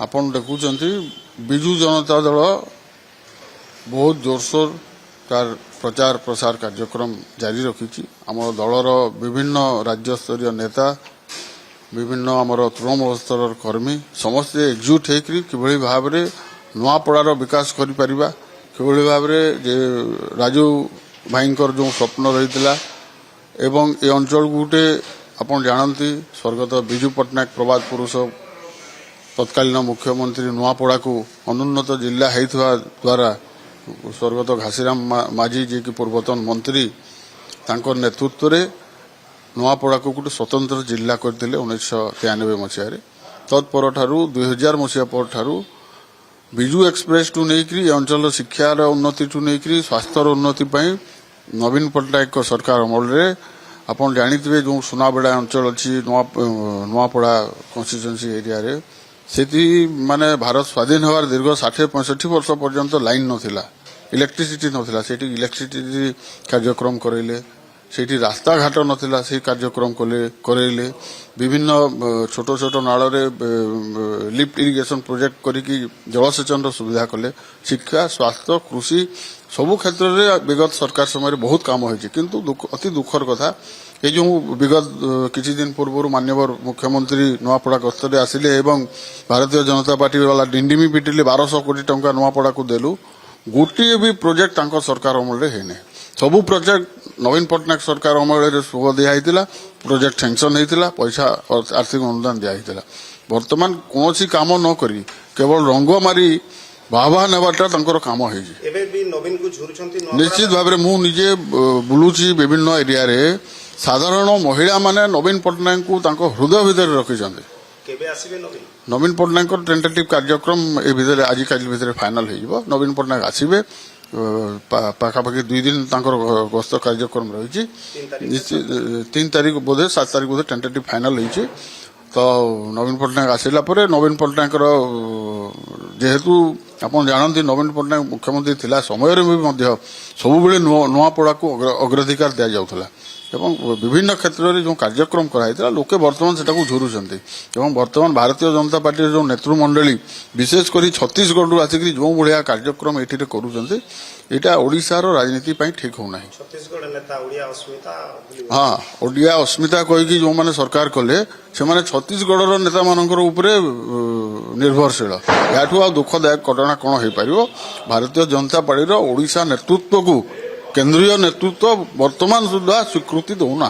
ଆପଣ ଦେଖୁଛନ୍ତି ବିଜୁ जनता दल बहुत जोरसोर तार प्रचार प्रसार कार्यक्रम जारी रखी आम दलर विभिन्न राज्य स्तरीय नेता विभिन्न आमर तृणमूल स्तर कर्मी समस्ते एकजुट होकर किभली भाव में नुआपड़ार विकास करि परिबा किभली भाव में राजू भाईंकर जो स्वप्न रही एवं ए अंचल गोटे आपन जानती स्वर्गत विजु पट्टनायक प्रवाद पुरुष तत्कालीन मुख्यमंत्री नुआपड़ा को अनुन्नत जिला होता द्वारा स्वर्गत घासीराम माझी जी की पूर्वतन मंत्री तांकर नेतृत्व में नुआपड़ा को गोटे स्वतंत्र जिला करते 1993 मसीह तत्पर 2000 मसीहा पर विजु एक्सप्रेस टू नहीं अंचल शिक्षार उन्नति टू नहीं स्वास्थ्यर उन्नति नवीन पट्टनायक सरकार अमल आपन जानिथिबे जो सुनाबेड़ा अंचल अच्छी नुआपड़ा कन्स्टिट्यूएंसी एरिया रे सेठी माने भारत स्वाधीन होवार दीर्घ 60-65 वर्ष पर्यंत लाइन नथिला इलेक्ट्रिसिटी नथिला सेठी इलेक्ट्रिसिटी कार्यक्रम करैले सेठी रास्ता घाट नथिला से कार्यक्रम करैले विभिन्न छोट छोट नाल रे लिफ्ट इरिगेशन प्रोजेक्ट करिकी जलसेचन सुविधा कले शिक्षा स्वास्थ्य कृषि सबु क्षेत्र में विगत सरकार समय बहुत काम होइछि किंतु अति दुखर कथा ये जो विगत किछि दिन पूर्व माननीय मुख्यमंत्री नुआपड़ा गस्तर आसिले एवं भारतीय जनता पार्टी वाला डिंडिमी पिटिले 1200 कोटी टंका नुआपड़ा को देलु गोटे भी प्रोजेक्ट तांको सरकार अमल हेने सबु प्रोजेक्ट नवीन पट्टनायक सरकार अमल सुख दिया प्रोजेक्ट सैंक्शन होता पैसा आर्थिक अनुदान दिया वर्तमान कौन काम न करी केवल रंग मारी बाहा नेबाटा काम हो निश्चित भाव में मुझे बुलूची विभिन्न एरिया रे साधारण महिला माने नवीन पट्टनायक को हृदय भितर रखी नवीन पट्टनायक टेंटेटिव कार्यक्रम ए भितर आज कल भितर फाइनल हो नवीन पट्टनायक आसबे पाखापाखि 2 दिन गस्त कार्यक्रम रही 3 तारीख बोधे 7 तारीख बोधे टेंटेटिव फाइनल हो तो नवीन पट्टनायक आसला नवीन पट्टनायक जेहेतु आप जानते नवीन पट्टनायक मुख्यमंत्री थिला समय भी सब नुआपड़ा को अग्राधिकार दि जाऊला एवं विभिन्न क्षेत्र में जो कार्यक्रम कराई लोके वर्तमान से झुरुंट एवं वर्तमान भारतीय जनता पार्टी जो नेतृमंडली विशेषकर छत्तीसगढ़ आसिक जो भाया कार्यक्रम ये करा ओडिशार राजनीति ठीक होना हाँ ओडिया अस्मिता कहीकि जो मैंने सरकार कले से छत्तीसगढ़ नेता मान निर्भरशील या दुखदायक घटना कौन हो पार भारतीय जनता पार्टी ओडिशा नेतृत्व को केंद्रीय नेतृत्व वर्तमान सुधा स्वीकृति दौना।